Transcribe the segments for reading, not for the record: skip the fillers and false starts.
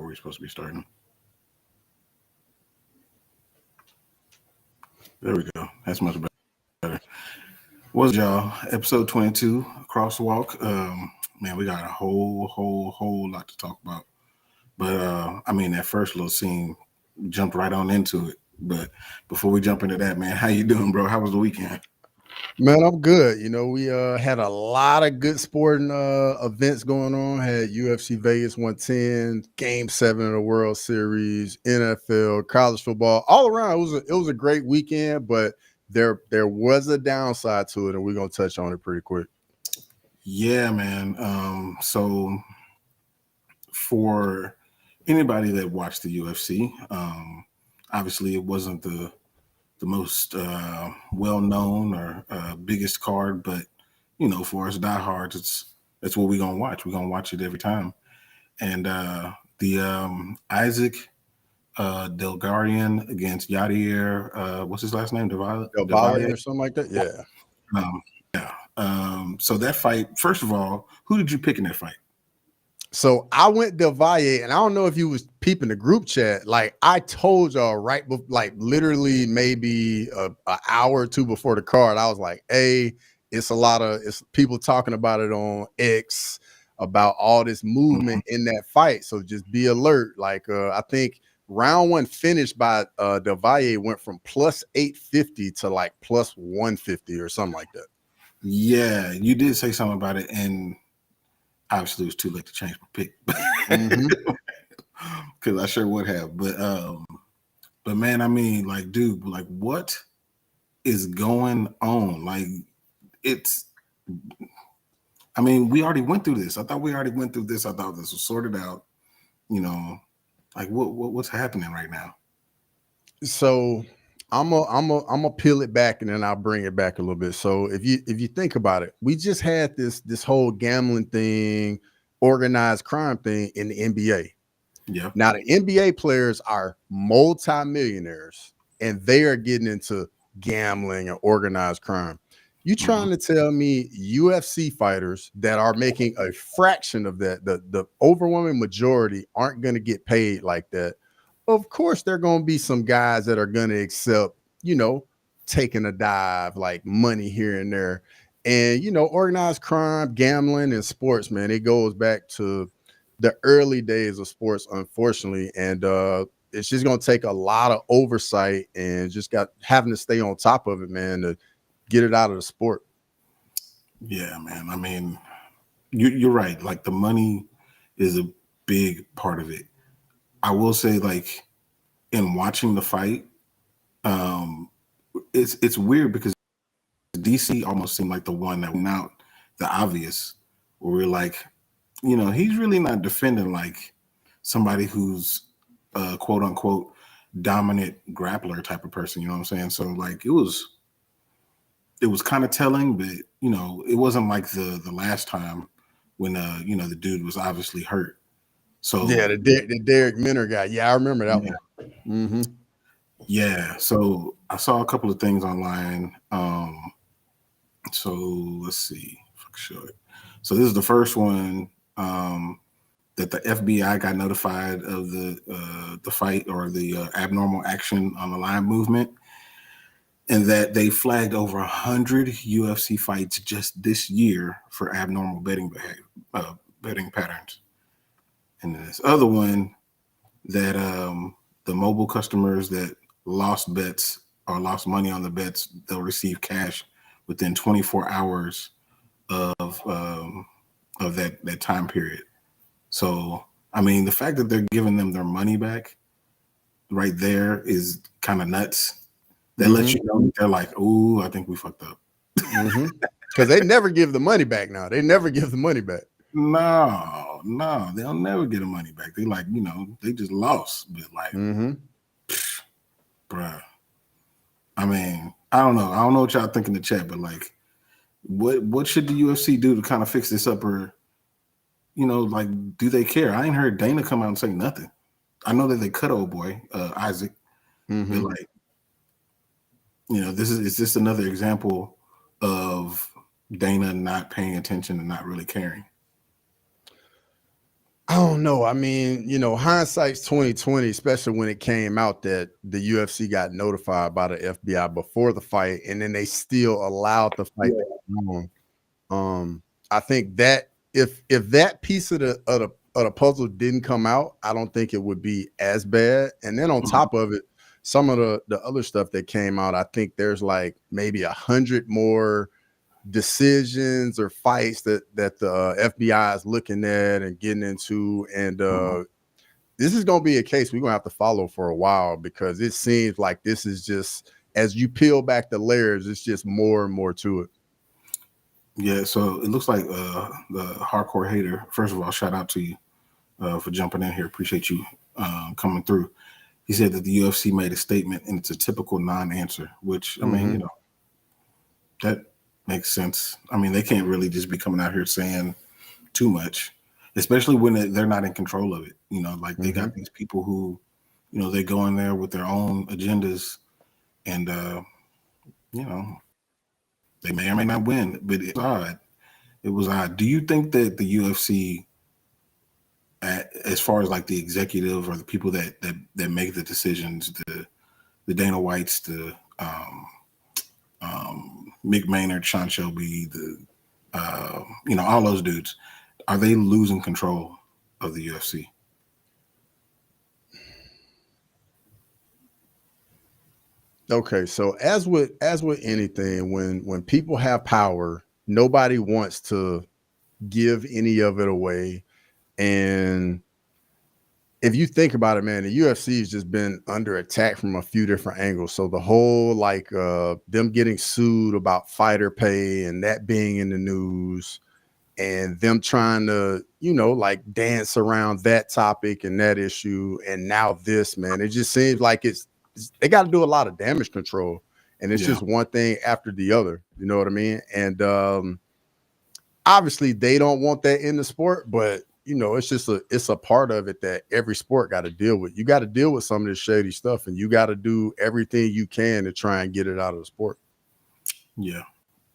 where you're supposed to be starting. There we go. That's much better. What's y'all? Episode 22, Crosswalk. Man, we got a whole lot to talk about. But I mean, that first little scene jumped right on into it. But before we jump into that, man, how you doing, bro? How was the weekend? Man, I'm good. You know, we had a lot of good sporting events going on. Had UFC Vegas 110, Game 7 of the World Series, NFL, college football, all around. It was a great weekend, but there was a downside to it, and we're gonna touch on it pretty quick. Yeah, man. So for anybody that watched the UFC, obviously it wasn't the most well-known or biggest card, but you know, for us diehards, that's what we're gonna watch. We're gonna watch it every time. And the Isaac Delgarian against Yadier, what's his last name? Delvalle or something like that. Yeah. So that fight, first of all, who did you pick in that fight? So I went Delvalle, and I don't know if you was peeping the group chat. Like I told y'all like literally maybe an hour or two before the card, I was like, hey, it's people talking about it on X about all this movement in that fight. So just be alert. Like I think round one finished by Delvalle went from plus 850 to like plus 150 or something like that. Yeah, you did say something about it, and obviously it was too late to change my pick because I sure would have. But man, I mean, like, dude, like, what is going on? Like, I mean, we already went through this. I thought we already went through this. I thought this was sorted out. You know, like what's happening right now? So I'm a peel it back and then I'll bring it back a little bit. So if you think about it, we just had this whole gambling thing, organized crime thing in the NBA. Yeah. Now the NBA players are multimillionaires and they are getting into gambling and organized crime. You trying to tell me UFC fighters that are making a fraction of that, the overwhelming majority aren't going to get paid like that? Of course, there are going to be some guys that are going to accept, you know, taking a dive, like money here and there. And, you know, organized crime, gambling, and sports, man, it goes back to the early days of sports, unfortunately. And it's just going to take a lot of oversight and just having to stay on top of it, man, to get it out of the sport. Yeah, man. I mean, you're right. Like the money is a big part of it. I will say, like, in watching the fight, it's weird because DC almost seemed like the one that went out the obvious, where we're like, you know, he's really not defending like somebody who's quote unquote dominant grappler type of person. You know what I'm saying? So like it was kind of telling, but you know, it wasn't like the last time when you know, the dude was obviously hurt. So yeah, the Derek Minner guy. Yeah, I remember that one. Mm-hmm. Yeah, so I saw a couple of things online. So let's see if I can show it. So this is the first one that the FBI got notified of the fight or the abnormal action on the line movement, and that they flagged over 100 UFC fights just this year for abnormal betting patterns. And then this other one that the mobile customers that lost bets or lost money on the bets, they'll receive cash within 24 hours of that time period. So, I mean, the fact that they're giving them their money back right there is kind of nuts. That lets you know that they're like, "Ooh, I think we fucked up." Because they never give the money back now. They never give the money back. No, they'll never get the money back. They like, you know, they just lost. But like, bruh. I mean, I don't know. I don't know what y'all think in the chat, but like, what should the UFC do to kind of fix this up, or you know, like, do they care? I ain't heard Dana come out and say nothing. I know that they cut old boy Isaac, but like, you know, is this another example of Dana not paying attention and not really caring? don't know. I mean, hindsight's 2020, especially when it came out that the UFC got notified by the FBI before the fight, and then they still allowed the fight to go on. I think that if that piece of the puzzle didn't come out, I don't think it would be as bad. And then on top of it, some of the other stuff that came out, I think there's like maybe 100 more decisions or fights that the FBI is looking at and getting into. And this is going to be a case we're going to have to follow for a while, because it seems like this is just, as you peel back the layers, it's just more and more to it. Yeah, so it looks like the hardcore hater. First of all, shout out to you for jumping in here. Appreciate you coming through. He said that the UFC made a statement and it's a typical non-answer, which, I mean, that makes sense. I mean, they can't really just be coming out here saying too much, especially when they're not in control of it. Like they got these people who, they go in there with their own agendas, and, they may or may not win, but it's odd. It was odd. Do you think that the UFC, as far as like the executive or the people that make the decisions, the Dana Whites, the Mick Maynard, Sean Shelby, all those dudes, are they losing control of the UFC? Okay, so as with anything, when people have power, nobody wants to give any of it away. And if you think about it, man, the UFC has just been under attack from a few different angles. So the whole them getting sued about fighter pay and that being in the news, and them trying to, dance around that topic and that issue. And now this, man, it just seems like they got to do a lot of damage control, and it's just one thing after the other. You know what I mean? And obviously they don't want that in the sport, but it's just it's a part of it that every sport got to deal with. You got to deal with some of this shady stuff, and you got to do everything you can to try and get it out of the sport. Yeah.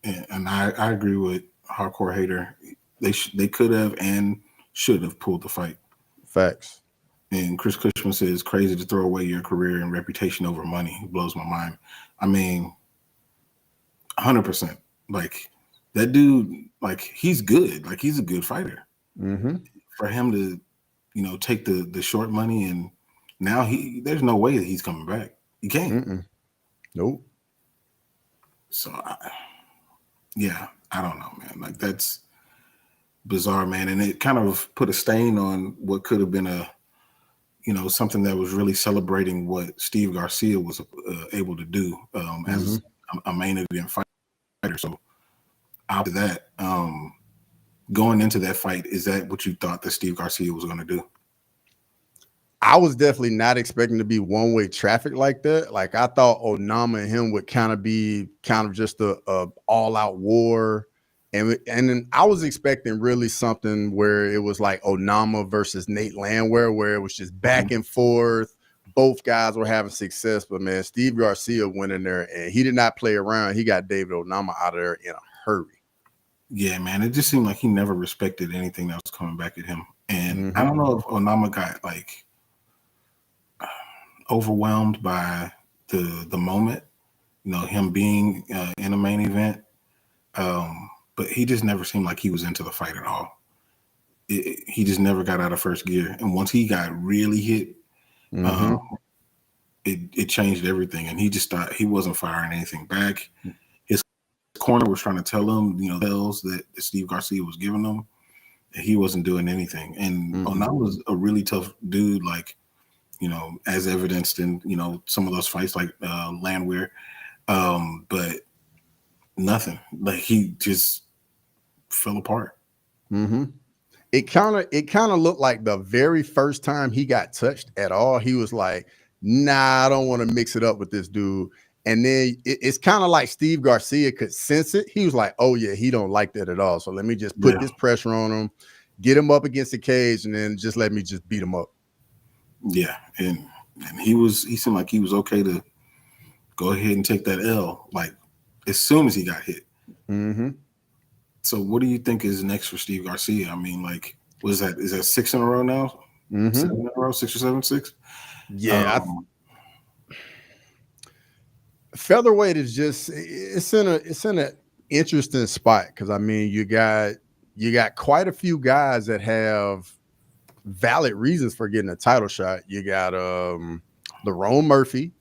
And I agree with hardcore hater. They could have and should have pulled the fight. Facts. And Chris Cushman says, crazy to throw away your career and reputation over money. It blows my mind. I mean, 100%. Like, that dude, like, he's good. Like, he's a good fighter. For him to, take the short money, and now there's no way that he's coming back. He can't. Nope. So, I don't know, man. Like, that's bizarre, man. And it kind of put a stain on what could have been something that was really celebrating what Steve Garcia was able to do as a main event fighter. So after that, going into that fight, is that what you thought that Steve Garcia was going to do? I was definitely not expecting to be one-way traffic like that. Like, I thought Onama and him would kind of be just a all-out war. And then I was expecting really something where it was like Onama versus Nate Landwehr, where it was just back and forth. Both guys were having success, but man, Steve Garcia went in there and he did not play around. He got David Onama out of there in a hurry. Yeah, man. It just seemed like he never respected anything that was coming back at him. And I don't know if Onama got like overwhelmed by the moment, him being in a main event. But he just never seemed like he was into the fight at all. He just never got out of first gear. And once he got really hit, it changed everything. And he just thought he wasn't firing anything back. His corner was trying to tell him, tells that Steve Garcia was giving him, that he wasn't doing anything. And Onama was a really tough dude, like, as evidenced in, some of those fights like Landwehr. But nothing. Like, he just fell apart. It kind of looked like the very first time he got touched at all, he was like, nah, I don't want to mix it up with this dude. And then it's kind of like Steve Garcia could sense it. He was like, oh yeah, he don't like that at all. So let me just put this pressure on him, get him up against the cage, and then just let me just beat him up. Yeah. And he seemed like he was okay to go ahead and take that L, like, as soon as he got hit. So what do you think is next for Steve Garcia? I mean, like, what is that? Is that 6 in a row now? Mm-hmm. 7 in a row, 6 or 7, 6. Yeah, featherweight is just it's in an interesting spot because I mean you got quite a few guys that have valid reasons for getting a title shot. You got Lerone Murphy,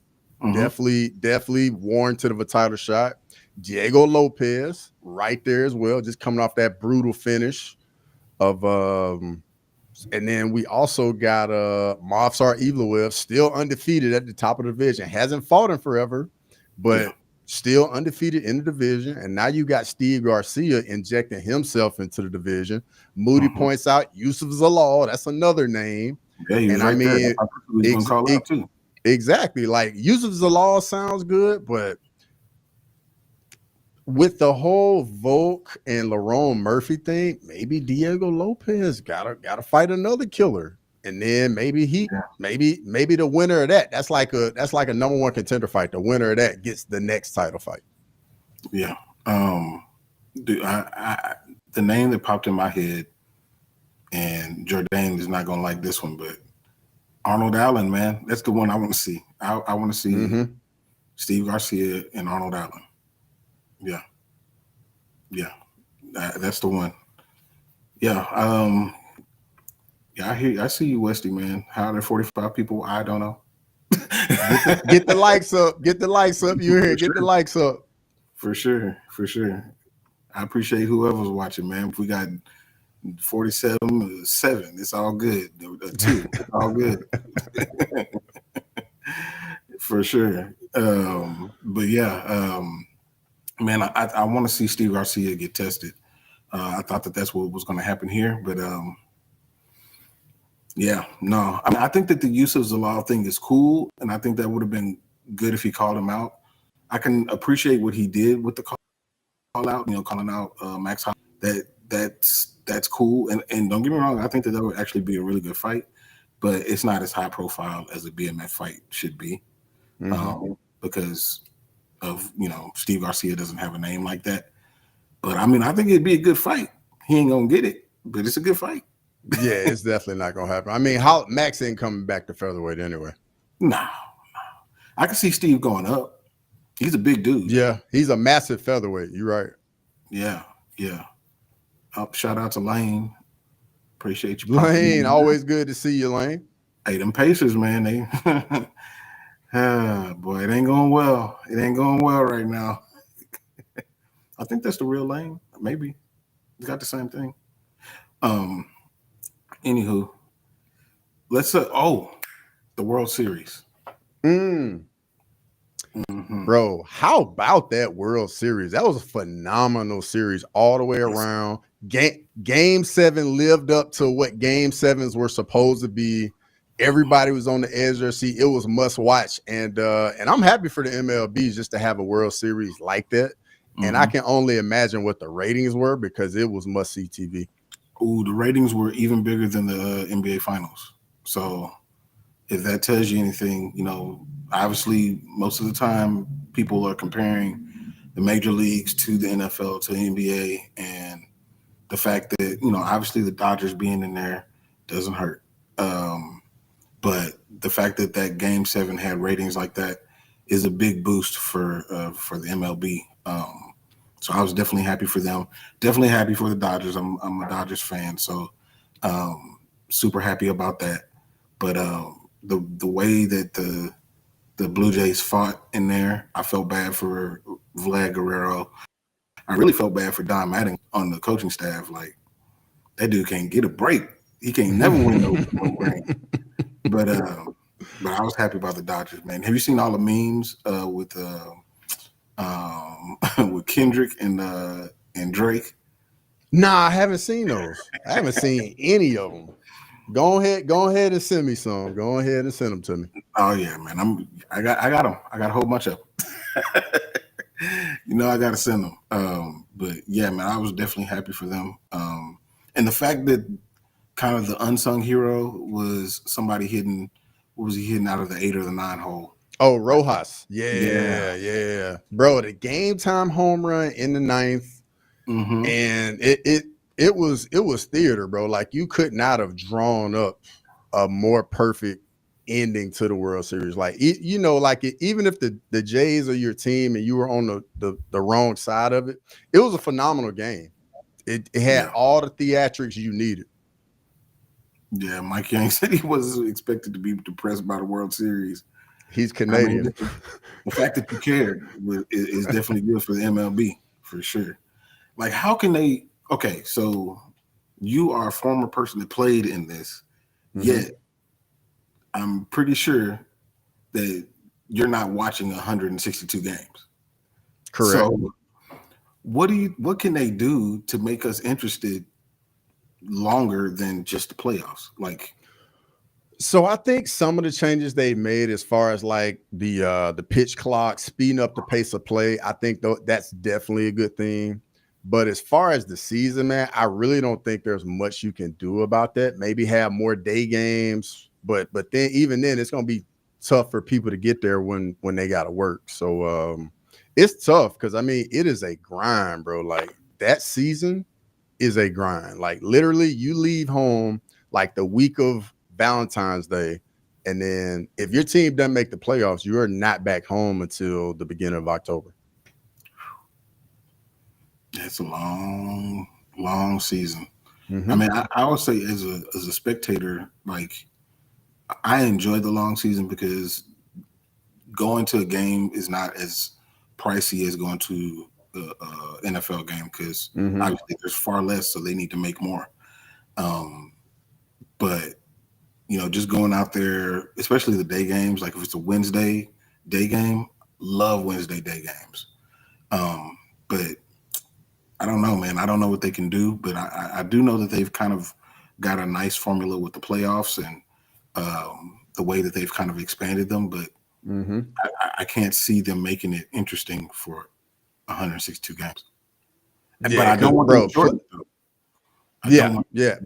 definitely warranted of a title shot. Diego Lopez right there as well, just coming off that brutal finish of and then we also got Movsar Evloev, still undefeated at the top of the division. Hasn't fought in forever, but still undefeated in the division. And now you got Steve Garcia injecting himself into the division. Moody points out Yusuf Zalal, that's another name. Yeah, he was and right I mean, there. I was gonna call out too. Exactly. Like Yusuf Zalal sounds good, but with the whole Volk and Lerone Murphy thing, maybe Diego Lopez gotta fight another killer, and then maybe maybe the winner of that's like a number one contender fight. The winner of that gets the next title fight. Yeah. The name that popped in my head, and Jourdain is not gonna like this one, but Arnold Allen, man, that's the one I want to see. I want to see Steve Garcia and Arnold Allen. Yeah, that's the one. Yeah, I see you, Westy, man. How are there 45 people? I don't know. Get the likes up. Get the likes up. You hear? Get the likes up. For sure. I appreciate whoever's watching, man. If we got 47, 7, it's all good. 2, it's all good. For sure. But yeah, man, I want to see Steve Garcia get tested. I thought that's what was going to happen here, but yeah, no. I mean, I think that the Yusuf Zalal thing is cool, and I think that would have been good if he called him out. I can appreciate what he did with the call out, calling out Max Holloway. That's cool, and don't get me wrong, I think that would actually be a really good fight, but it's not as high profile as a BMF fight should be, because of Steve Garcia doesn't have a name like that. But I mean, I think it'd be a good fight. He ain't gonna get it, but it's a good fight. Yeah, it's definitely not gonna happen. I mean, Max ain't coming back to featherweight anyway. No. I can see Steve going up. He's a big dude. Yeah, he's a massive featherweight. You're right. Yeah. Shout out to Lane. Appreciate you, Lane. Always good to see you, Lane. Hey, them Pacers, man. They, boy, it ain't going well. It ain't going well right now. I think that's the real Lane. Maybe he's got the same thing. Anywho, let's the World Series. Bro, how about that World Series? That was a phenomenal series all the way around. Game 7 lived up to what Game 7s were supposed to be. Everybody was on the edge of their seat. It was must watch, and I'm happy for the MLB just to have a World Series like that. And I can only imagine what the ratings were because it was must see TV. Ooh, the ratings were even bigger than the NBA Finals. So if that tells you anything, obviously most of the time people are comparing the major leagues to the NFL, to the NBA, and the fact that, obviously the Dodgers being in there doesn't hurt. But the fact that Game 7 had ratings like that is a big boost for the MLB. So I was definitely happy for them. Definitely happy for the Dodgers. I'm a Dodgers fan, so super happy about that. But the way that the Blue Jays fought in there, I felt bad for Vlad Guerrero. I really felt bad for Don Madden on the coaching staff. Like, that dude can't get a break. He can't never win no game. But I was happy about the Dodgers, man. Have you seen all the memes with Kendrick and Drake? Nah, I haven't seen those. I haven't seen any of them. Go ahead and send me some. Go ahead and send them to me. Oh yeah, man. I got them. I got a whole bunch of them. I got to send them. But yeah, man, I was definitely happy for them. And the fact that kind of the unsung hero was somebody hitting. What was he hitting out of the 8 or the 9 hole? Oh, Rojas. Yeah. Bro, the game time home run in the 9th. And it it was theater, bro. Like you could not have drawn up a more perfect ending to the World Series. Like even if the Jays are your team and you were on the wrong side of it, it was a phenomenal game. It had all the theatrics you needed. Yeah, Mike Young said he wasn't expected to be depressed by the World Series. He's Canadian. I mean, the fact that you cared is definitely good for the MLB, for sure. Like, how can they? Okay, so you are a former person that played in this, yet I'm pretty sure that you're not watching 162 games. Correct. So, what can they do to make us interested longer than just the playoffs? Like, so I think some of the changes they made as far as like the pitch clock, speeding up the pace of play, I think that's definitely a good thing. But as far as the season, man, I really don't think there's much you can do about that. Maybe have more day games, but then even then it's gonna be tough for people to get there when they gotta work. So it's tough because I mean it is a grind, bro. Like that season is a grind. Like literally, you leave home like the week of Valentine's Day, and then if your team doesn't make the playoffs, you are not back home until the beginning of October. it's a long, long season. Mm-hmm. I mean, I would say as a spectator, like I enjoy the long season because going to a game is not as pricey as going to NFL game because obviously there's far less, so they need to make more. But just going out there, especially the day games, like if it's a Wednesday day game, love Wednesday day games. But I don't know, man. I don't know what they can do, but I do know that they've kind of got a nice formula with the playoffs and the way that they've kind of expanded them. But I can't see them making it interesting for 162 games. Yeah, but I don't want them to shorten it, though. Yeah.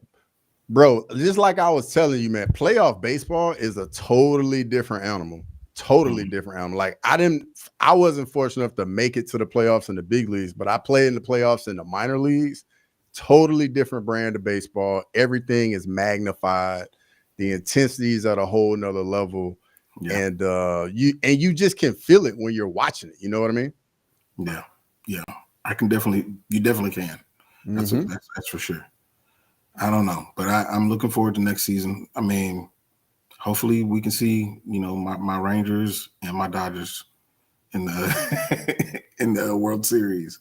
Bro, just like I was telling you, man, playoff baseball is a totally different animal. Totally different animal. Like I wasn't fortunate enough to make it to the playoffs in the big leagues, but I played in the playoffs in the minor leagues. Totally different brand of baseball. Everything is magnified. The intensity is at a whole nother level. Yeah. And you just can feel it when you're watching it. You know what I mean? Yeah. You definitely can. That's for sure. I don't know, but I'm looking forward to next season. I mean, hopefully we can see, my Rangers and my Dodgers in the in the World Series.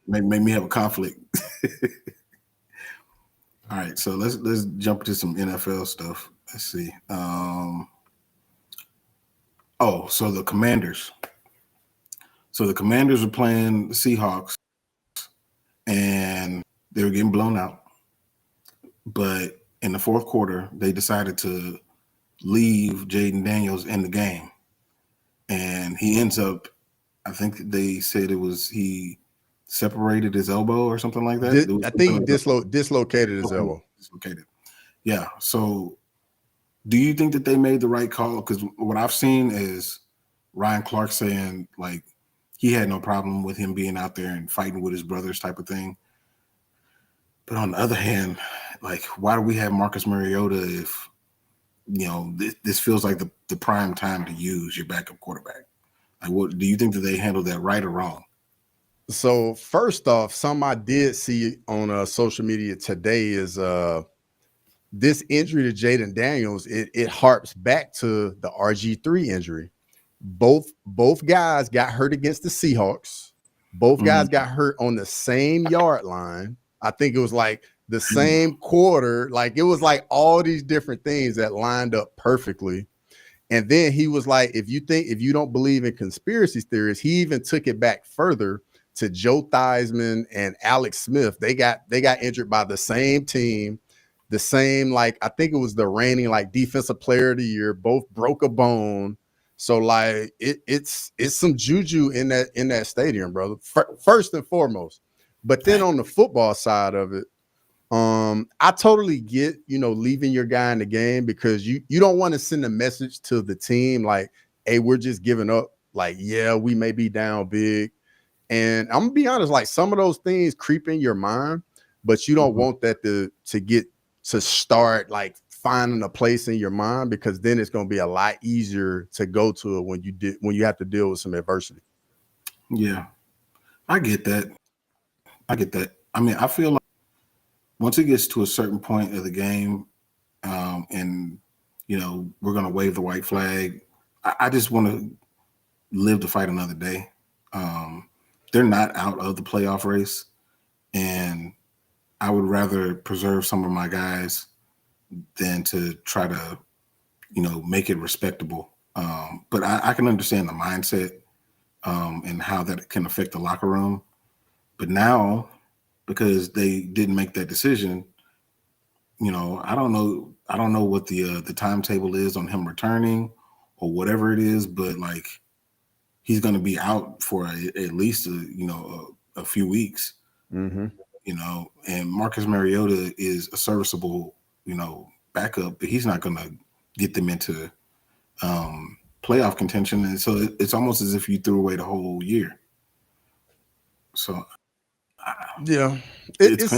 Make me have a conflict. All right, so let's jump into some NFL stuff. Let's see. So the Commanders. So the Commanders are playing the Seahawks, and they were getting blown out. But in the fourth quarter, they decided to leave Jaden Daniels in the game. And he ends up, I think they said he separated his elbow or something like that. I think he dislocated his elbow. Dislocated. Yeah. So do you think that they made the right call? Because what I've seen is Ryan Clark saying, like, he had no problem with him being out there and fighting with his brothers type of thing. But on the other hand, like, why do we have Marcus Mariota if, this feels like the prime time to use your backup quarterback? Like, what do you think that they handled that right or wrong? So first off, something I did see on social media today is this injury to Jaden Daniels. It harps back to the RG3 injury. Both guys got hurt against the Seahawks. Both guys got hurt on the same yard line. I think it was like the same quarter. Like it was like all these different things that lined up perfectly. And then he was like, if you don't believe in conspiracy theories, he even took it back further to Joe Theismann and Alex Smith. They got injured by the same team, the same, like, I think it was the reigning like defensive player of the year, both broke a bone. So like it's some juju in that stadium, brother. First and foremost. But then on the football side of it, I totally get, leaving your guy in the game because you don't want to send a message to the team like, hey, we're just giving up. Like, yeah, we may be down big. And I'm gonna be honest, like some of those things creep in your mind. but you don't want that to start like finding a place in your mind, because then it's going to be a lot easier to go to it when you have to deal with some adversity. Yeah, I get that. I mean, I feel like once it gets to a certain point of the game, and we're gonna wave the white flag, I just want to live to fight another day. They're not out of the playoff race, and I would rather preserve some of my guys than to try to, make it respectable. But I can understand the mindset and how that can affect the locker room. But now, because they didn't make that decision, I don't know. I don't know what the timetable is on him returning or whatever it is, but like he's going to be out for at least a few weeks. Mm-hmm. And Marcus Mariota is a serviceable backup, but he's not going to get them into playoff contention, and so it's almost as if you threw away the whole year. So yeah, it's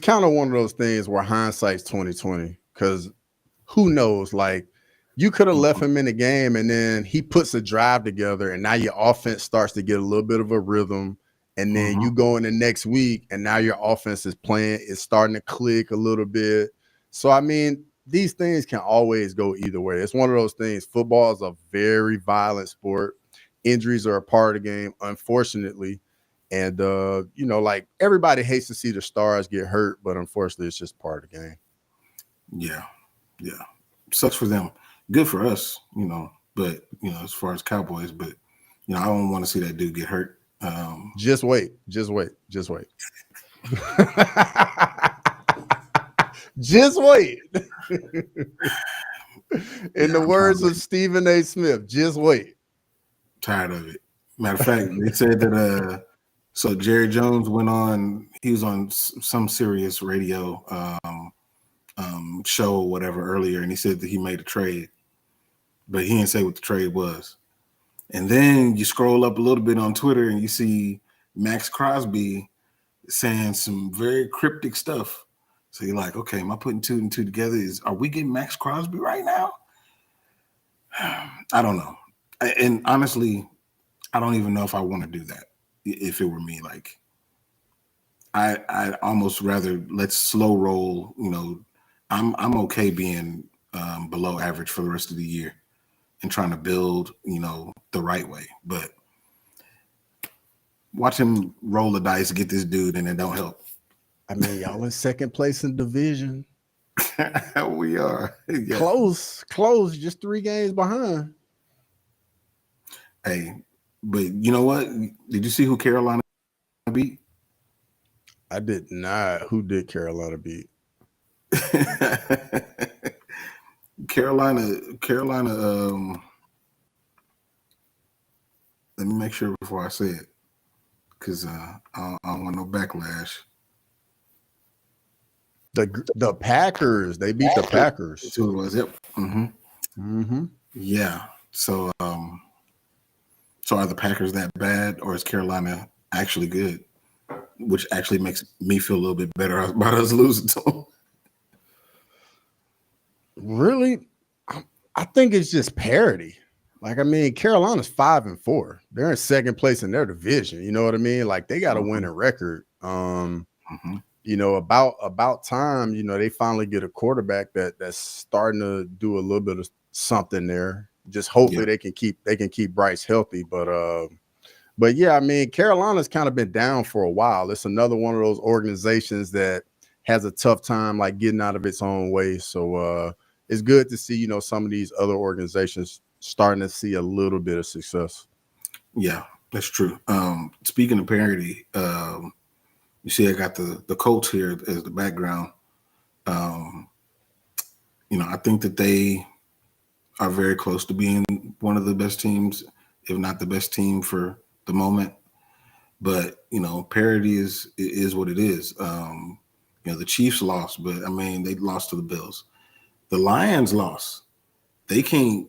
kind of one of those things where hindsight's 2020, because who knows? Like, you could have left him in the game, and then he puts a drive together, and now your offense starts to get a little bit of a rhythm. And then you go in the next week, and now your offense is starting to click a little bit. So, I mean, these things can always go either way. It's one of those things. Football is a very violent sport. Injuries are a part of the game, unfortunately. And, like, everybody hates to see the stars get hurt, but unfortunately, it's just part of the game. Yeah. Sucks for them. Good for us, but, as far as Cowboys, but, I don't want to see that dude get hurt. Just wait. Just wait. In the words of Stephen A. Smith, just wait. Tired of it. Matter of fact, they said that so Jerry Jones he was on some serious radio show or whatever earlier, and he said that he made a trade, but he didn't say what the trade was. And then you scroll up a little bit on Twitter and you see Max Crosby saying some very cryptic stuff. So you're like, okay, am I putting two and two together? Are we getting Max Crosby right now? I don't know. And honestly, I don't even know if I want to do that. If it were me, like I'd almost rather let's slow roll. I'm okay being below average for the rest of the year and trying to build, the right way. But watch him roll the dice, get this dude, and it don't help. I mean, y'all in second place in division. We are. Yeah. Close, just 3 games behind. Hey, but you know what? Did you see who Carolina beat? I did not. Who did Carolina beat? Carolina. Let me make sure before I say it, because I don't want no backlash. The Packers. They beat the Packers. That's who it was. Yep. Yeah. So so are the Packers that bad, or is Carolina actually good? Which actually makes me feel a little bit better about us losing to them. Really? I think it's just parity. Like, I mean, Carolina's 5-4. They're in second place in their division. You know what I mean? Like, they got a winning record. About time, they finally get a quarterback that's starting to do a little bit of something there. Just hopefully they can keep Bryce healthy. But yeah, I mean, Carolina's kind of been down for a while. It's another one of those organizations that has a tough time like getting out of its own way. So it's good to see, some of these other organizations starting to see a little bit of success. Yeah, that's true. Speaking of parity, you see I got the Colts here as the background. I think that they are very close to being one of the best teams, if not the best team for the moment. But, parity is what it is. The Chiefs lost, but I mean, they lost to the Bills. The Lions lost. They can't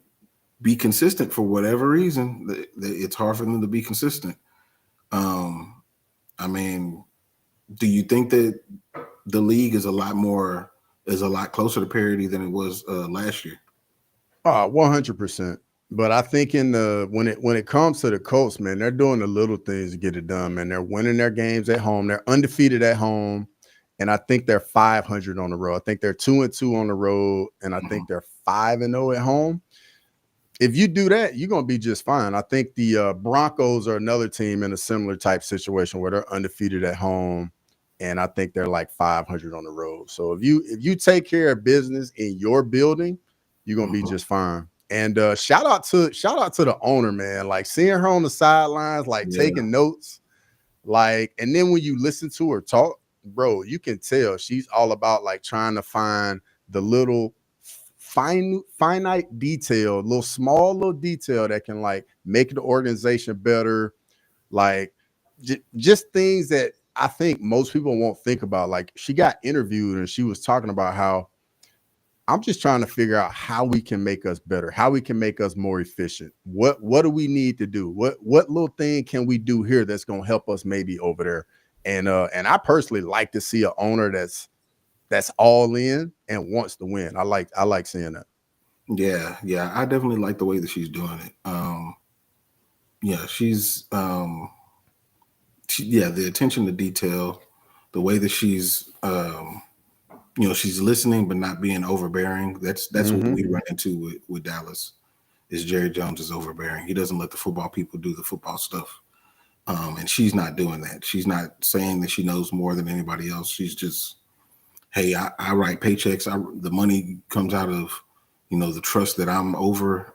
be consistent for whatever reason. It's hard for them to be consistent. I mean, Do you think that the league is a lot closer to parity than it was last year? 100%. But I think when it comes to the Colts, man, they're doing the little things to get it done, man. They're winning their games at home. They're undefeated at home. And I think they're 500 on the road. I think they're 2-2 on the road. And I think they're 5-0 at home. If you do that, you're going to be just fine. I think the Broncos are another team in a similar type situation where they're undefeated at home. And I think they're like 500 on the road. So if you take care of business in your building, you're going to be just fine. And shout out to the owner, man. Like seeing her on the sidelines, like taking notes, like, and then when you listen to her talk, bro, you can tell she's all about like trying to find the little finite detail, little detail that can like make the organization better. Like just things that I think most people won't think about. Like she got interviewed and she was talking about how I'm just trying to figure out how we can make us better, how we can make us more efficient. What do we need to do? What little thing can we do here that's going to help us maybe over there? And I personally like to see an owner that's all in and wants to win. I like seeing that. Yeah, I definitely like the way that she's doing it. She's the attention to detail, the way that she's she's listening but not being overbearing. That's what we run into with Dallas. Is Jerry Jones is overbearing. He doesn't let the football people do the football stuff. And she's not doing that. She's not saying that she knows more than anybody else. She's just, hey, I write paychecks. The money comes out of, the trust that I'm over,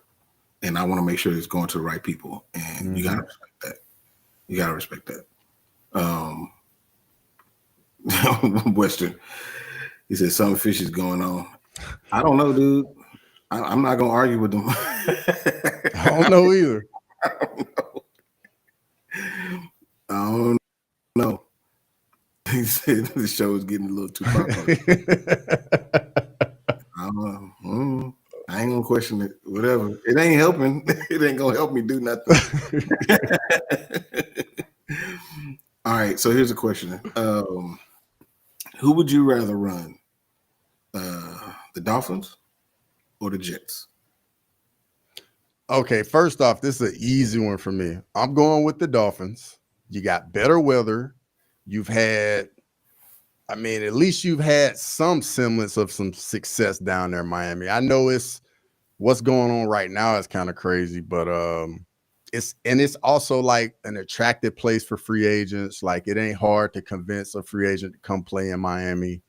and I want to make sure it's going to the right people. And you got to respect that. You got to respect that. Western, he said something fishy is going on. I don't know, dude. I'm not going to argue with them. I don't know either. I don't know. He said the show is getting a little too popular. I don't know. I ain't gonna question it. Whatever. It ain't helping. It ain't gonna help me do nothing. All right. So here's a question. Who would you rather run? The Dolphins or the Jets? Okay, first off, this is an easy one for me. I'm going with the Dolphins. You got better weather. At least you've had some semblance of some success down there in Miami. I know what's going on right now is kind of crazy, but it's also like an attractive place for free agents. Like it ain't hard to convince a free agent to come play in Miami.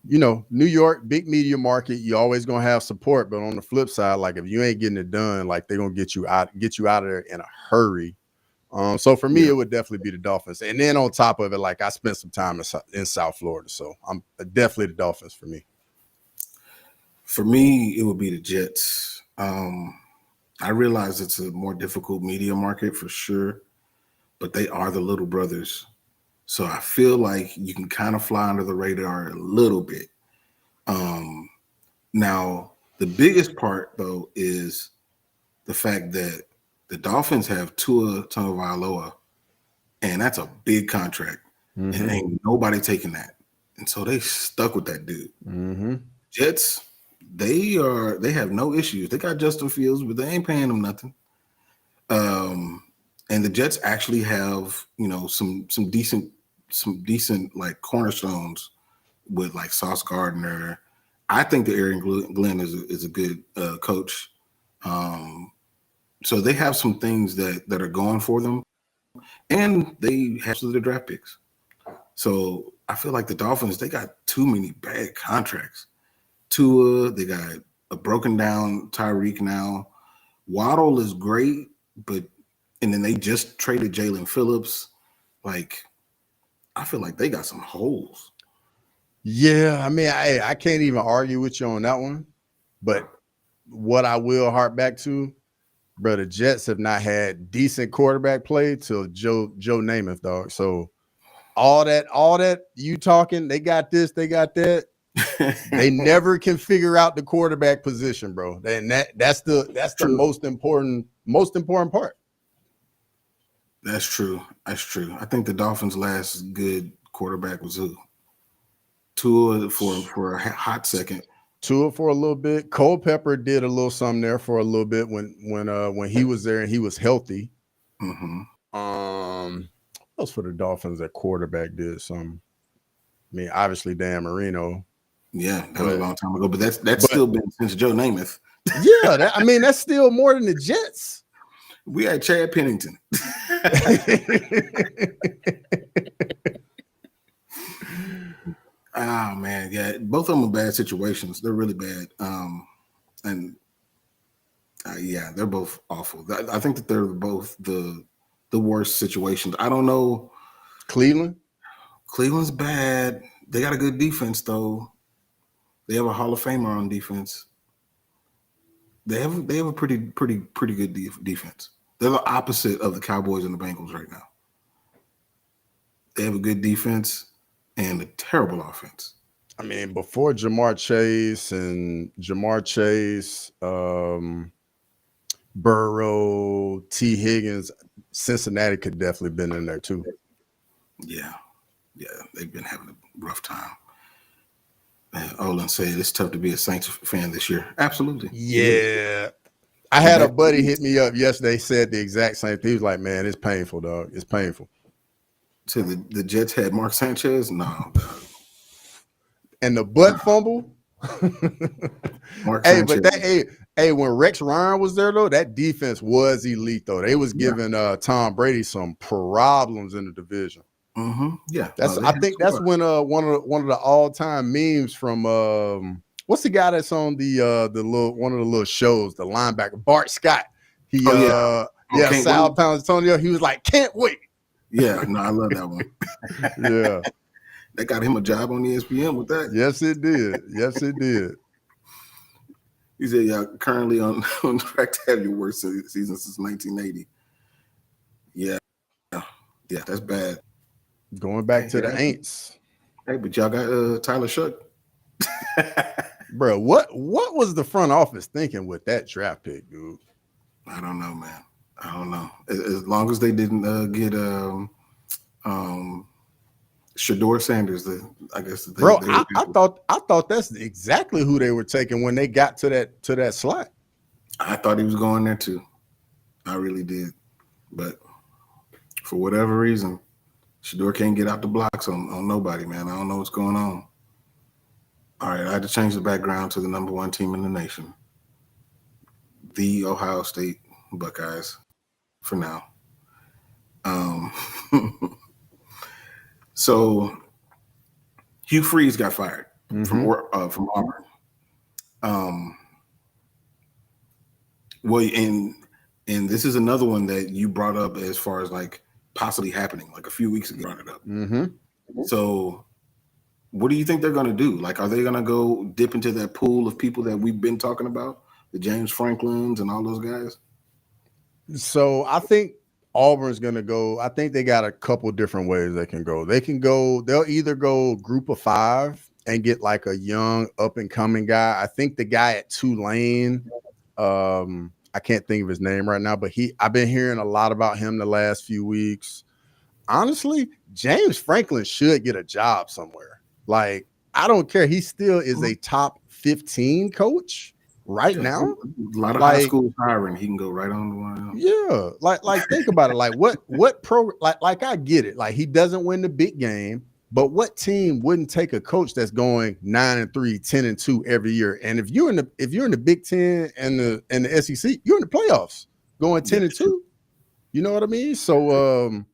New York, big media market, you always gonna have support, but on the flip side, like if you ain't getting it done, like they're gonna get you out of there in a hurry. So for me, it would definitely be the Dolphins. And then on top of it, like I spent some time in South Florida, so I'm definitely the Dolphins for me. For me, it would be the Jets. I realize it's a more difficult media market for sure, but they are the little brothers. So I feel like you can kind of fly under the radar a little bit. Now, the biggest part, though, is the fact that the Dolphins have Tua Tagovailoa, and that's a big contract. And ain't nobody taking that. And so they stuck with that dude. Jets, they have no issues. They got Justin Fields, but they ain't paying him nothing. And the Jets actually have, some decent like cornerstones with like Sauce Gardner. I think that Aaron Glenn is a good coach. So they have some things that are going for them, and they have some of the draft picks. So I feel like the Dolphins, they got too many bad contracts. Tua, they got a broken down Tyreek now. Waddle is great, and then they just traded Jalen Phillips. Like, I feel like they got some holes. Yeah, I mean, I can't even argue with you on that one. But what I will harp back to, bro, the Jets have not had decent quarterback play till Joe Namath, dog. So all that you talking, they got this, they got that. They never can figure out the quarterback position, bro. And that's the most important part. That's true. That's true. I think the Dolphins' last good quarterback was who? Tua for a hot second. Tua for a little bit. Culpepper did a little something there for a little bit when he was there and he was healthy. Mm-hmm. What else for the Dolphins at quarterback did something? I mean, obviously Dan Marino. Yeah, that was a long time ago, but that's still been since Joe Namath. Yeah, I mean that's still more than the Jets. We had Chad Pennington. Oh man, yeah, both of them are bad situations. They're really bad, and yeah, they're both awful. I think that they're both the worst situations. I don't know. Cleveland's bad. They got a good defense though. They have a Hall of Famer on defense. They have a pretty good defense. They're the opposite of the Cowboys and the Bengals right now. They have a good defense and a terrible offense. I mean, before Jamar Chase, Burrow, T. Higgins, Cincinnati could definitely been in there too. Yeah, they've been having a rough time. Olin said it's tough to be a Saints fan this year. Absolutely. Yeah. I had a buddy hit me up yesterday, said the exact same thing. He was like, man, it's painful, dog. It's painful. So the Jets had Mark Sanchez? No. And the butt fumble? Mark Sanchez. But when Rex Ryan was there, though, that defense was elite, though. They was giving Tom Brady some problems in the division. Mm-hmm. Yeah. I think that's when one of the all-time memes from what's the guy that's on the one of the little shows, the linebacker, Bart Scott. Sal Palantonio, he was like, can't wait. Yeah, no, I love that one. Yeah. That got him a job on ESPN with that. Yes, it did. Yes, it did. He said, yeah, currently on track to have your worst season since 1980. Yeah, that's bad. Going back to the Aints. Hey, but y'all got Tyler Shuck. Bro, what was the front office thinking with that draft pick, dude? I don't know, man. I don't know. As long as they didn't get Shador Sanders, I guess. I thought that's exactly who they were taking when they got to that slot. I thought he was going there too. I really did, but for whatever reason, Shador can't get out the blocks on nobody, man. I don't know what's going on. All right, I had to change the background to the number one team in the nation, the Ohio State Buckeyes, for now. So Hugh Freeze got fired from Auburn. Well, and this is another one that you brought up as far as like possibly happening, like a few weeks ago. Brought it up. So, what do you think they're going to do? Like, are they going to go dip into that pool of people that we've been talking about, the James Franklins and all those guys? So I think Auburn's going to go. I think they got a couple different ways they can go. They'll either go group of 5 and get like a young up and coming guy. I think the guy at Tulane, I can't think of his name right now, but I've been hearing a lot about him the last few weeks. Honestly, James Franklin should get a job somewhere. Like, I don't care. He still is a top 15 coach right now. A lot of high schools hiring. He can go right on the line. Yeah. Like think about it. Like what like I get it. Like he doesn't win the big game, but what team wouldn't take a coach that's going 9-3, 10-2 every year? And if you're in the Big Ten and the SEC, you're in the playoffs going 10-2. You know what I mean? So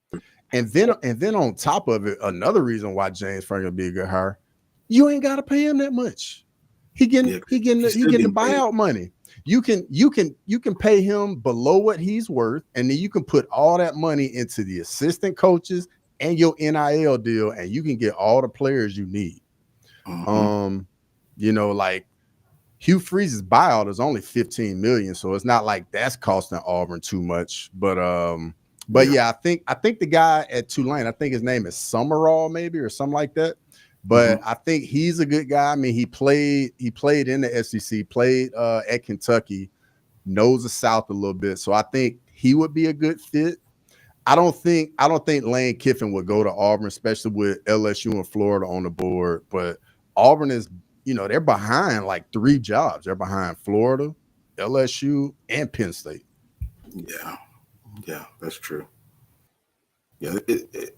and then on top of it, another reason why James Franklin would be a good hire, you ain't got to pay him that much. He getting the buyout money. You can pay him below what he's worth, and then you can put all that money into the assistant coaches and your NIL deal, and you can get all the players you need. Like Hugh Freeze's buyout is only $15 million, so it's not like that's costing Auburn too much. But I think the guy at Tulane, I think his name is Summerall maybe or something like that. But I think he's a good guy. I mean, he played in the SEC, played at Kentucky, knows the South a little bit. So I think he would be a good fit. I don't think Lane Kiffin would go to Auburn, especially with LSU and Florida on the board. But Auburn is, they're behind like 3 jobs. They're behind Florida, LSU, and Penn State. Yeah, that's true. Yeah,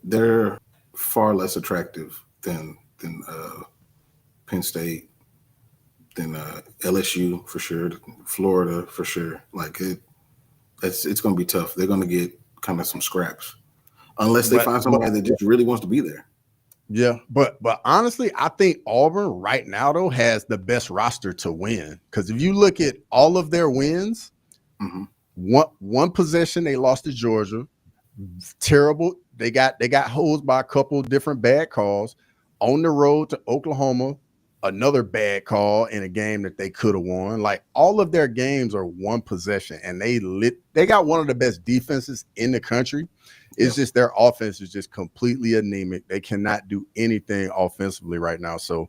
they're far less attractive than Penn State, than LSU for sure, Florida for sure. Like it's going to be tough. They're going to get kind of some scraps unless they find somebody that just really wants to be there. Yeah, but honestly, I think Auburn right now though has the best roster to win, because if you look at all of their wins, one possession they lost to Georgia, terrible. They got hosed by a couple of different bad calls. On the road to Oklahoma, another bad call in a game that they could have won. Like, all of their games are one possession, and they got one of the best defenses in the country. It's just their offense is just completely anemic. They cannot do anything offensively right now. So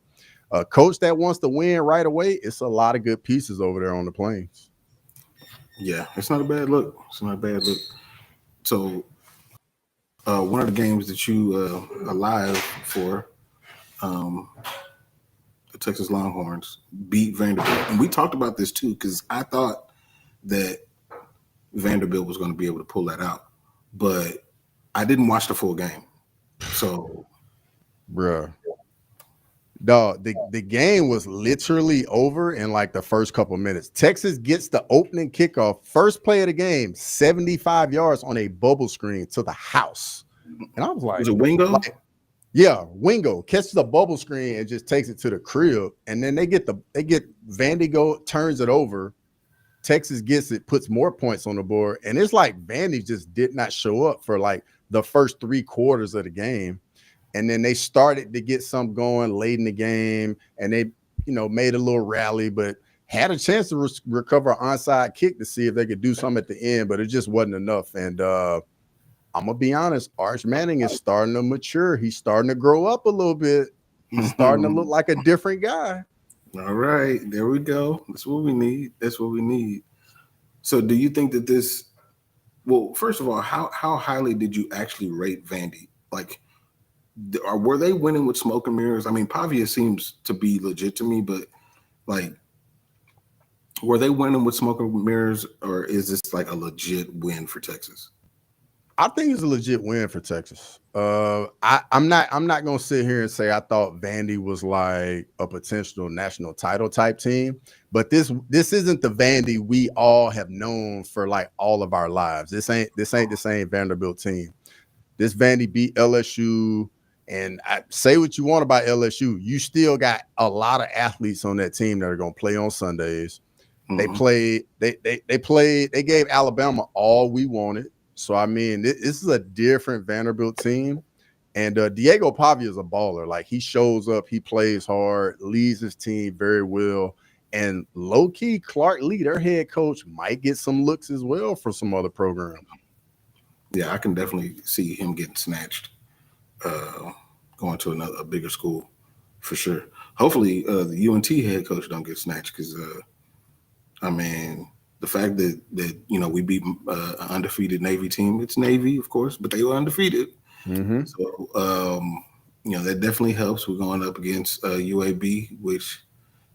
a coach that wants to win right away, it's a lot of good pieces over there on the Plains. Yeah, it's not a bad look. So one of the games that you are live for, the Texas Longhorns beat Vanderbilt. And we talked about this too, because I thought that Vanderbilt was going to be able to pull that out. But I didn't watch the full game. So, bruh. Dog, the game was literally over in like the first couple of minutes. Texas gets the opening kickoff, first play of the game, 75 yards on a bubble screen to the house. And I was like, was it Wingo? Yeah, Wingo catches the bubble screen and just takes it to the crib. And then they get Vandy turns it over. Texas gets it, puts more points on the board. And it's like Vandy just did not show up for like the first 3 quarters of the game. And then they started to get some going late in the game, and they, made a little rally, but had a chance to recover an onside kick to see if they could do something at the end, but it just wasn't enough. And I'm going to be honest, Arch Manning is starting to mature. He's starting to grow up a little bit. He's starting to look like a different guy. All right, there we go. That's what we need. So do you think that this, well, first of all, how highly did you actually rate Vandy? Like, were they winning with smoke and mirrors? I mean, Pavia seems to be legit to me, but like, were they winning with smoke and mirrors, or is this like a legit win for Texas? I think it's a legit win for Texas. I'm not gonna sit here and say I thought Vandy was like a potential national title type team, but this isn't the Vandy we all have known for like all of our lives. This ain't the same Vanderbilt team. This Vandy beat LSU. And I say what you want about LSU, you still got a lot of athletes on that team that are going to play on Sundays. They gave Alabama all we wanted. So, I mean, this is a different Vanderbilt team. And Diego Pavia is a baller. Like, he shows up, he plays hard, leads his team very well. And low-key, Clark Lee, their head coach, might get some looks as well for some other program. Yeah, I can definitely see him getting snatched. Going to a bigger school for sure. Hopefully the UNT head coach don't get snatched, because I mean, the fact that we beat an undefeated Navy team, it's Navy of course, but they were undefeated. So that definitely helps. We're going up against UAB, which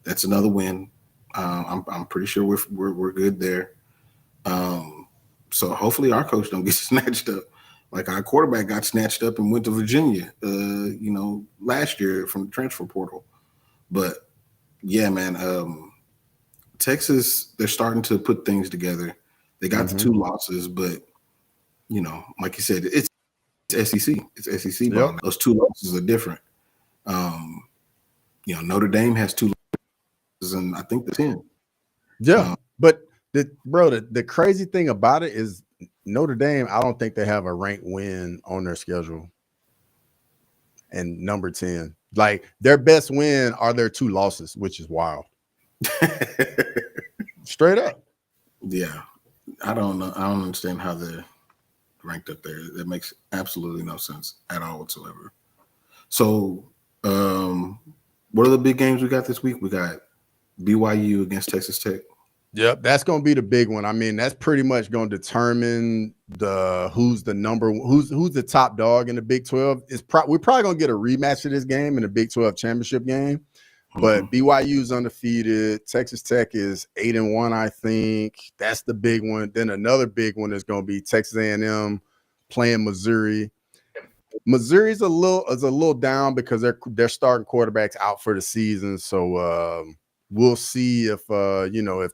that's another win. I'm pretty sure we're good there. So hopefully our coach don't get snatched up. Like, our quarterback got snatched up and went to Virginia, last year from the transfer portal. But yeah, man, Texas, they're starting to put things together. They got the 2 losses, but like you said, it's SEC. It's SEC ball. Those 2 losses are different. Notre Dame has 2 losses, and I think the 10. Yeah, but the crazy thing about it is, Notre Dame, I don't think they have a ranked win on their schedule. And number 10, like, their best win are their 2 losses, which is wild. Straight up. Yeah, I don't know. I don't understand how they're ranked up there. That makes absolutely no sense at all whatsoever. So, what are the big games we got this week? We got BYU against Texas Tech. Yep, that's going to be the big one. I mean, that's pretty much going to determine who's the top dog in the Big 12. We're probably going to get a rematch of this game in the Big 12 championship game. But BYU's undefeated. Texas Tech is 8-1, I think. That's the big one. Then another big one is going to be Texas A&M playing Missouri. Missouri's a little down because they're starting quarterbacks out for the season. So we'll see if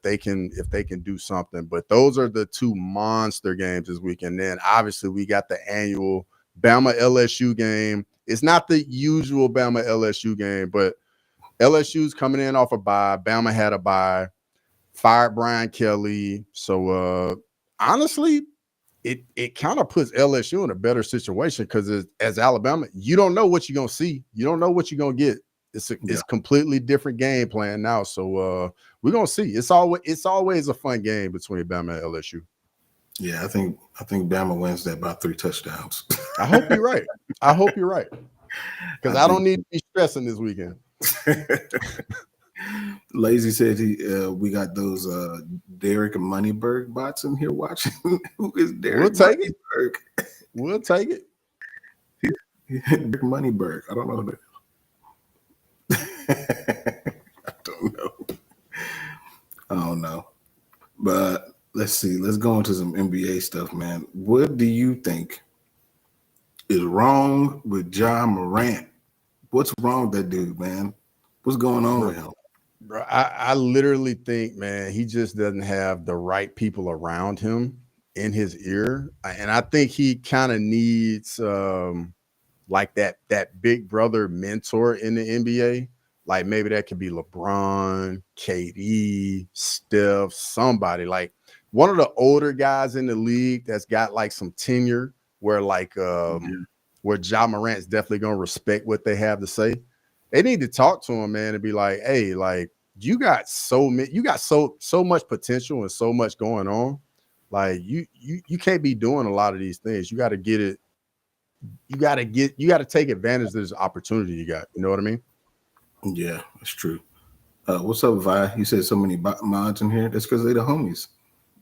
they can do something. But those are the two monster games this weekend. Then obviously we got the annual Bama LSU game. It's not the usual Bama LSU game, but LSU's coming in off a bye. Bama had a bye, fired Brian Kelly. So honestly, it kind of puts LSU in a better situation because as Alabama, you don't know what you're gonna see. You don't know what you're gonna get. It's completely different game plan now. So we're gonna see. It's always a fun game between Bama and LSU. Yeah, I think Bama wins that by 3 touchdowns. I hope you're right. Because I don't need to be stressing this weekend. Lazy said we got those Derek Moneyberg bots in here watching. Who is Derek? We'll take it. Derek Moneyberg. I don't know who that is. I don't know. But let's see. Let's go into some NBA stuff, man. What do you think is wrong with Ja Morant? What's wrong with that dude, man? What's going on with him? Bro, I literally think, man, he just doesn't have the right people around him in his ear. And I think he kind of needs like that big brother mentor in the NBA. Like maybe that could be LeBron, KD, Steph, somebody. Like one of the older guys in the league that's got like some tenure where where Ja Morant's definitely gonna respect what they have to say. They need to talk to him, man, and be like, hey, like you got so much potential and so much going on. Like you can't be doing a lot of these things. You got to get it. You got to take advantage of this opportunity you got. You know what I mean? Yeah, that's true. What's up, Vi? You said so many mods in here. That's because they the homies.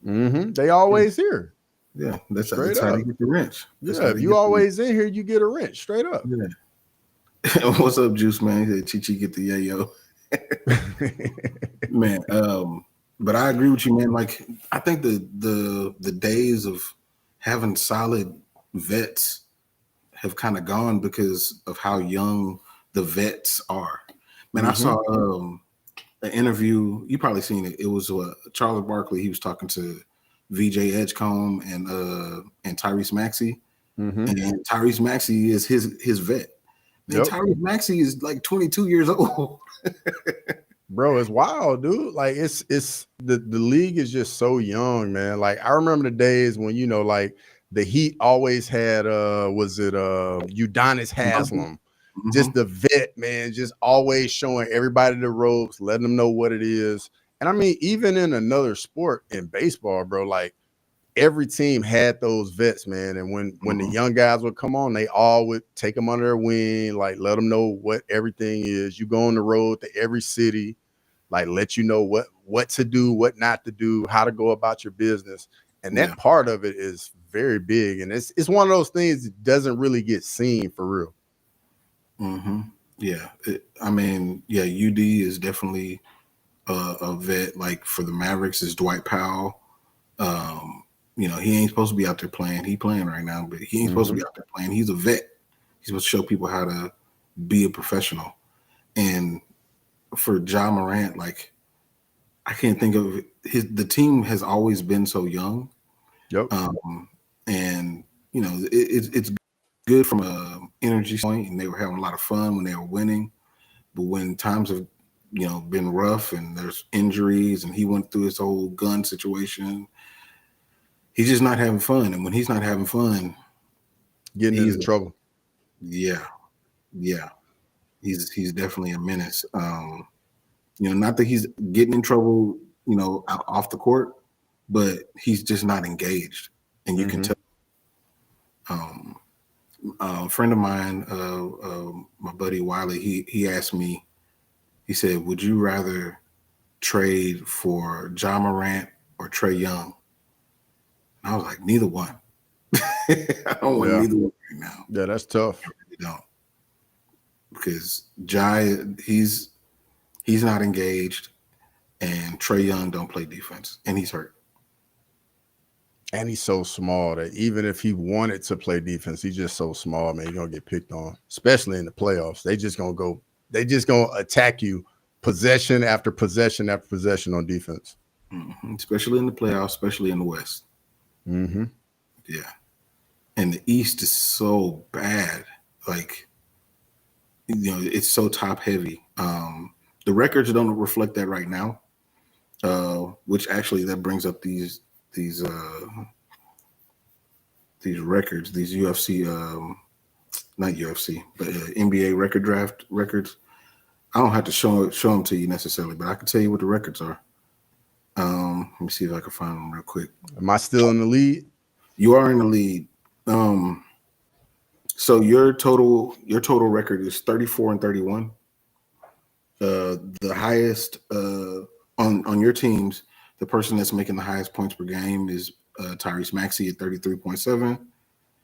Mm-hmm. They always here. Yeah, that's how they get the wrench. If you always in here, you get a wrench straight up. Yeah. What's up, Juice Man? He said Chi get the yayo. Man, but I agree with you, man. Like I think the days of having solid vets have kind of gone because of how young the vets are. Man, I saw an interview. You probably seen it. It was Charles Barkley. He was talking to VJ Edgecombe and Tyrese Maxey, and Tyrese Maxey is his vet. Man, Tyrese Maxey is like 22 years old. Bro, it's wild, dude. Like it's the league is just so young, man. Like I remember the days when like the Heat always had Udonis Haslem, just the vet, man, just always showing everybody the ropes, letting them know what it is. And I mean, even in another sport, in baseball, bro, like every team had those vets, man. And when the young guys would come on, they all would take them under their wing, like let them know what everything is. You go on the road to every city, like let you know what to do, what not to do, how to go about your business. And that part of it is very big. And it's one of those things that doesn't really get seen for real. Yeah. UD is definitely a vet. Like for the Mavericks is Dwight Powell. He ain't supposed to be out there playing. He playing right now, but he ain't supposed to be out there playing. He's a vet. He's supposed to show people how to be a professional. And for Ja Morant, like I can't think of the team has always been so young. Yep. And it's good from a energy point, and they were having a lot of fun when they were winning. But when times have been rough and there's injuries, and he went through his whole gun situation, he's just not having fun. And when he's not having fun, getting into trouble. Yeah. He's definitely a menace. Not that he's getting in trouble, off the court, but he's just not engaged, and you can tell. A friend of mine, my buddy Wiley, he asked me, he said, "Would you rather trade for Ja Morant or Trae Young. I was like, neither one. I don't want neither one right now. Yeah, that's tough. I really don't. Because he's not engaged, and Trae Young don't play defense, and he's hurt. And he's so small that even if he wanted to play defense, he's just so small, man. He's gonna get picked on, especially in the playoffs. They just gonna attack you possession after possession after possession on defense. Mm-hmm. Especially in the playoffs, especially in the West. Mm-hmm. Yeah. And the East is so bad. Like, it's so top heavy. The records don't reflect that right now. Which actually that brings up these records, these UFC, not UFC, but NBA record draft records. I don't have to show them to you necessarily, but I can tell you what the records are. Let me see if I can find them real quick. Am I still in the lead? You are in the lead. So your total record is 34-31. The highest on your teams, the person that's making the highest points per game is Tyrese Maxey at 33.7.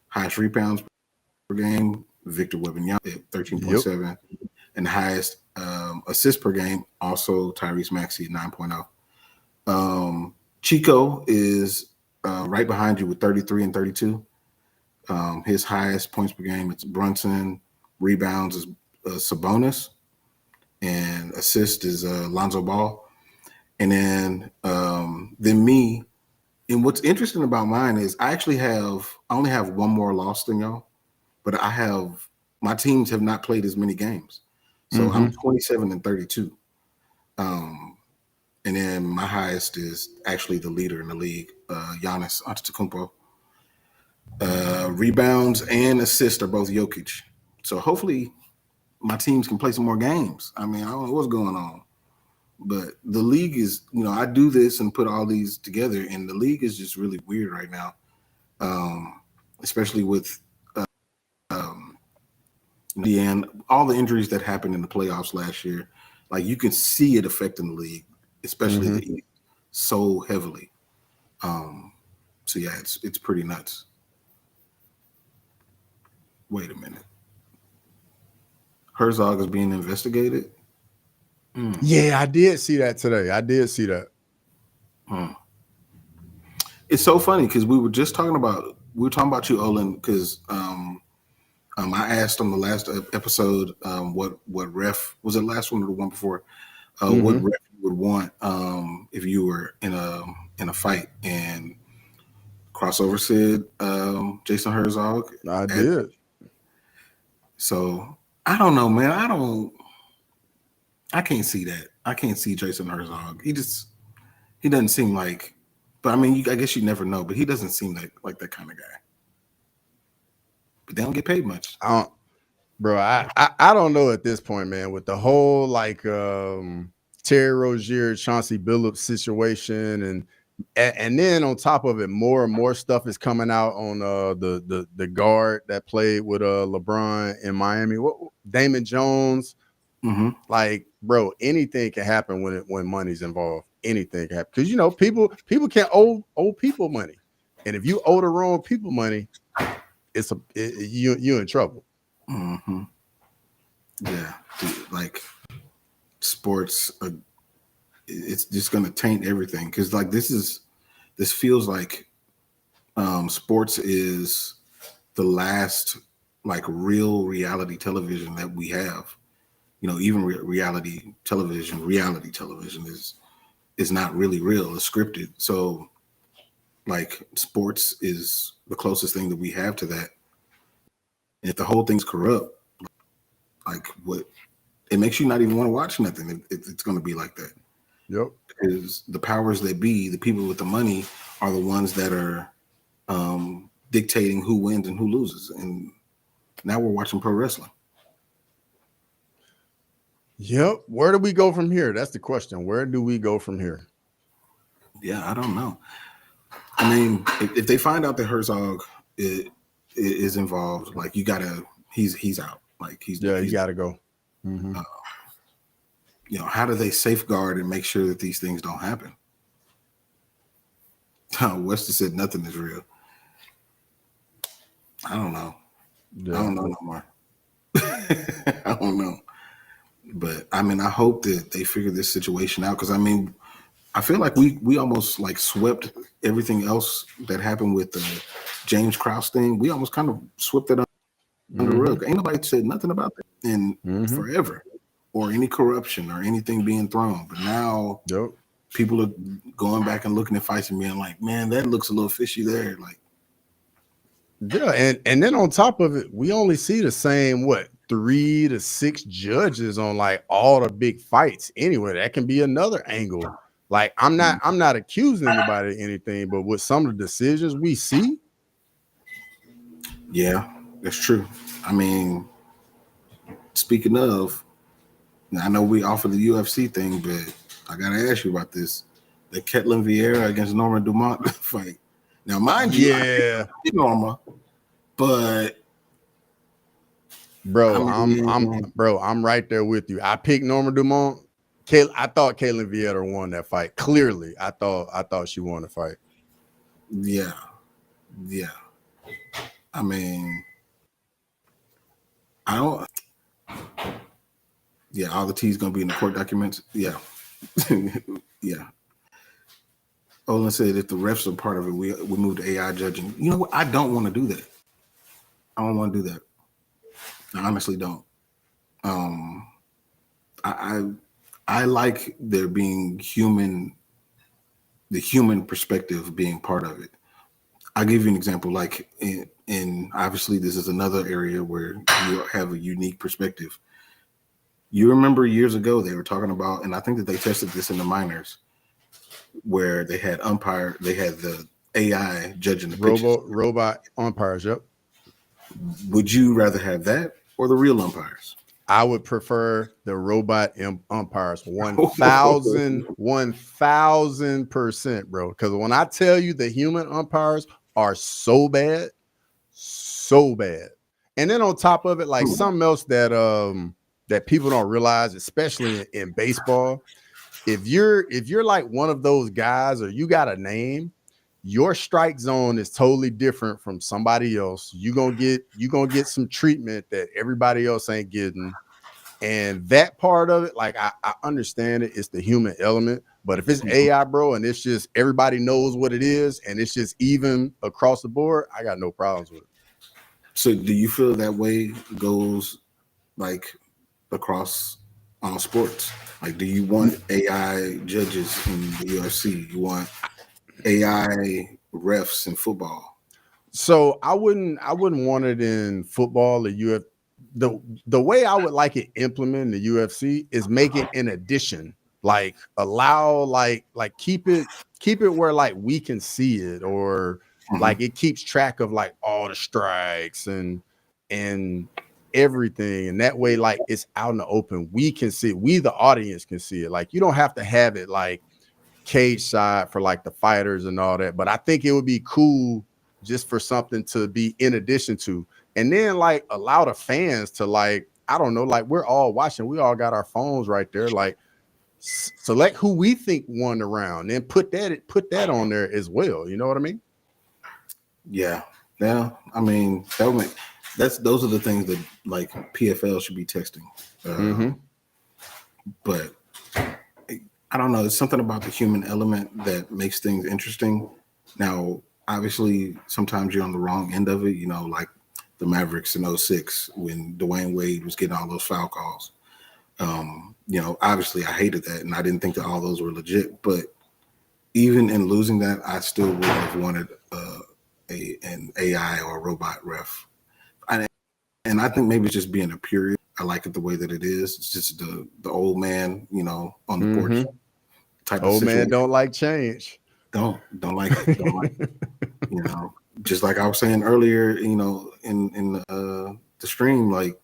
Highest rebounds per game, Victor Wembanyama at 13.7. Yep. And the highest assists per game, also Tyrese Maxey at 9.0. Chico is right behind you with 33 and 32. His highest points per game, it's Brunson. Rebounds is Sabonis. And assist is Lonzo Ball. And then me. And what's interesting about mine is I only have one more loss than y'all, but my teams have not played as many games. So I'm 27 and 32. And then my highest is actually the leader in the league, Giannis Antetokounmpo. Rebounds and assists are both Jokic. So hopefully my teams can play some more games. I mean, I don't know what's going on. But the league is, I do this and put all these together, and the league is just really weird right now, especially with and all the injuries that happened in the playoffs last year. Like, you can see it affecting the league, especially the East, so heavily. So yeah, it's pretty nuts. Wait a minute. Herzog is being investigated. Yeah, I did see that today. I did see that. It's so funny because we were talking about you, Olin, because I asked on the last episode what ref was it, last one or the one before, what ref you would want if you were in a fight, and Crossover said Jason Herzog. I did. So I don't know, man. I can't see that. I can't see Jason Herzog. He doesn't seem like. But I mean, I guess you never know. But he doesn't seem like that kind of guy. But they don't get paid much. I don't know at this point, man. With the whole Terry Rozier, Chauncey Billups situation, and then on top of it, more and more stuff is coming out on the guard that played with LeBron in Miami. Damon Jones. Like, bro, anything can happen when money's involved. Anything can happen, because people can't owe people money, and if you owe the wrong people money, you're in trouble. Yeah, dude, like sports, it's just gonna taint everything, because like this feels like sports is the last like real reality television that we have. Even reality television is not really real. It's scripted. So like sports is the closest thing that we have to that. And if the whole thing's corrupt, like it makes you not even want to watch nothing. It's going to be like that. Yep. Because the powers that be, the people with the money, are the ones that are dictating who wins and who loses. And now we're watching pro wrestling. Yep. Where do we go from here? That's the question. Where do we go from here? Yeah, I don't know. I mean, if they find out that Herzog is involved, like, he's out. Like, you gotta go. how do they safeguard and make sure that these things don't happen? Wester said nothing is real. I don't know. Yeah. I don't know no more. I don't know. But I mean, I hope that they figure this situation out, because I mean, I feel like we almost like swept everything else that happened with the James Krause thing. We almost kind of swept it under the rug. Ain't nobody said nothing about that in forever, or any corruption or anything being thrown. But now people are going back and looking at fights and being like, man, that looks a little fishy there. Like, yeah, and then on top of it, we only see the same 3 to 6 judges on like all the big fights. Anyway, that can be another angle. Like, I'm not accusing anybody of anything, but with some of the decisions we see. Yeah, that's true. I mean, speaking of, I know we offer the UFC thing, but I gotta ask you about this: the Ketlin Vieira against Norma Dumont fight. Now, mind you, I hate Norma, but bro, I'm right there with you. I picked Norma Dumont. I thought Ketlin Vieira won that fight. Clearly, I thought she won the fight. Yeah. I mean, I don't. Yeah, all the T's gonna be in the court documents. Yeah, yeah. Olin said if the refs are part of it, we move to AI judging. You know what? I don't want to do that. I don't want to do that. I honestly don't. I like there being the human perspective being part of it. I'll give you an example. Like in obviously this is another area where you have a unique perspective. You remember years ago they were talking about, and I think that they tested this in the minors, where they had the AI judging the pitches. Robot umpires. Yep. Would you rather have that or the real umpires? I would prefer the robot umpires 1000%, bro. Because when I tell you the human umpires are so bad. And then on top of it, like something else that people don't realize, especially in baseball, if you're like one of those guys or you got a name, your strike zone is totally different from somebody else. You're gonna get some treatment that everybody else ain't getting. And that part of it, like I understand it, it's the human element. But if it's AI, bro, and it's just everybody knows what it is and it's just even across the board, I got no problems with it. So do you feel that way goes like across all sports? Like, do you want AI judges in the UFC? You want AI refs in football? So I wouldn't want it in football or UFC. The way I would like it implemented in the UFC is make it an addition, like allow like keep it where like we can see it, or like it keeps track of like all the strikes and everything, and that way like it's out in the open. We can see it. We the audience can see it. Like you don't have to have it like cage side for like the fighters and all that, but I think it would be cool just for something to be in addition to. And then like allow the fans to like, I don't know, like we're all watching, we all got our phones right there, like select who we think won the round and put that on there as well. You know what I mean? Yeah. I mean, those are the things that like PFL should be testing. But I don't know, it's something about the human element that makes things interesting. Now, obviously, sometimes you're on the wrong end of it, like the Mavericks in 06 when Dwayne Wade was getting all those foul calls. Obviously I hated that and I didn't think that all those were legit, but even in losing that, I still would have wanted an AI or a robot ref. And I think maybe it's just being a purist. I like it the way that it is. It's just the old man, on the porch type of situation. Old man don't like change. Don't like it. Don't like it. Just like I was saying earlier, in the stream, like,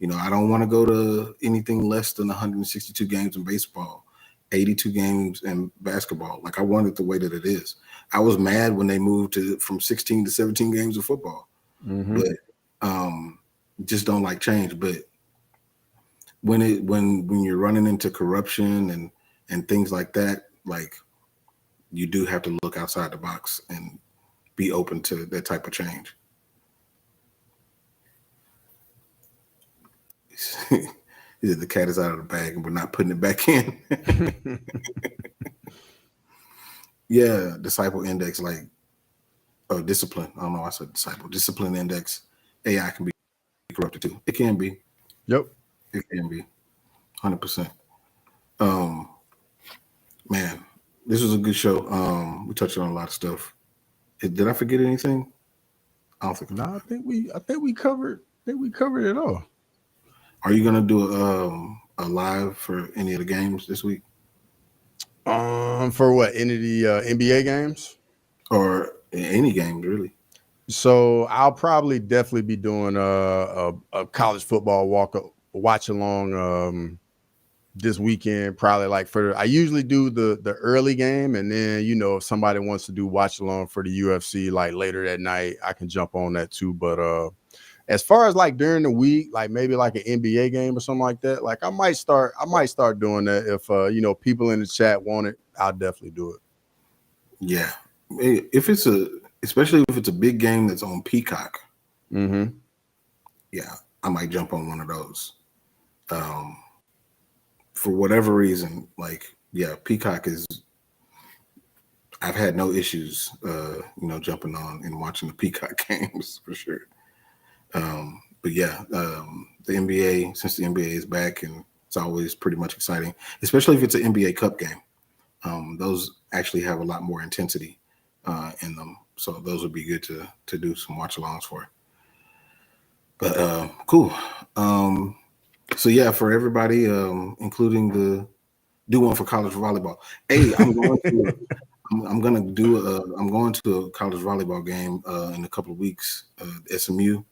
I don't want to go to anything less than 162 games in baseball, 82 games in basketball. Like, I want it the way that it is. I was mad when they moved from 16 to 17 games of football, but just don't like change. But when you're running into corruption and things like that, like you do have to look outside the box and be open to that type of change. The cat is out of the bag and we're not putting it back in. Yeah, disciple index, like discipline. I don't know why I said disciple. Discipline index. AI can be corrupted too. It can be. Yep. It can be. 100%. Man, this was a good show. We touched on a lot of stuff. Did I forget anything? I don't think. No, I think we covered it all. Are you gonna do a live for any of the games this week? For what? Any of the NBA games? Or any game, really? So I'll probably definitely be doing a college football watch along this weekend. Probably like I usually do the early game, and then if somebody wants to do watch along for the UFC like later that night, I can jump on that too. But as far as like during the week, like maybe like an NBA game or something like that, like I might start doing that if people in the chat want it. I'll definitely do it. Yeah, especially if it's a big game that's on Peacock. Mm-hmm. Yeah, I might jump on one of those. For whatever reason, like, yeah, Peacock I've had no issues, jumping on and watching the Peacock games for sure. But yeah, the NBA, since the NBA is back, and it's always pretty much exciting, especially if it's an NBA Cup game. Those actually have a lot more intensity in them, so those would be good to do some watch alongs for. But cool. So yeah, for everybody, including do one for college volleyball. Hey, I'm going to a college volleyball game in a couple of weeks. SMU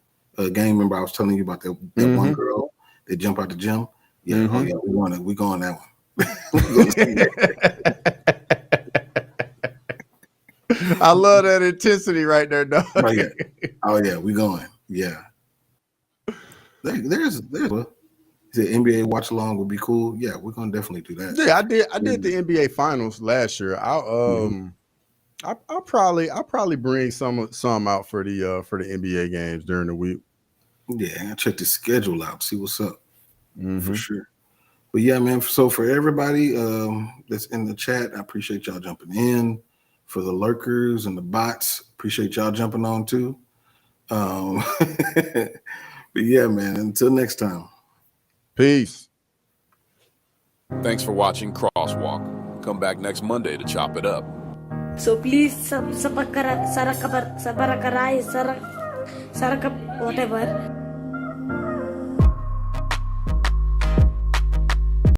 game. Remember I was telling you about that Mm-hmm. one girl that jumped out the gym? Yeah, mm-hmm. Oh yeah, we going that one. I love that intensity right there, dog. Oh yeah, we going. Yeah. There's the NBA watch along would be cool. Yeah, we're gonna definitely do that. Yeah, I did the NBA finals last year. I'll probably bring some out for the NBA games during the week. Yeah, I check the schedule out, see what's up. Mm-hmm. For sure. But yeah, man. So for everybody that's in the chat, I appreciate y'all jumping in. For the lurkers and the bots, appreciate y'all jumping on too. But yeah, man. Until next time. Peace. Thanks for watching Crosswalk. Come back next Monday to chop it up. So please, whatever.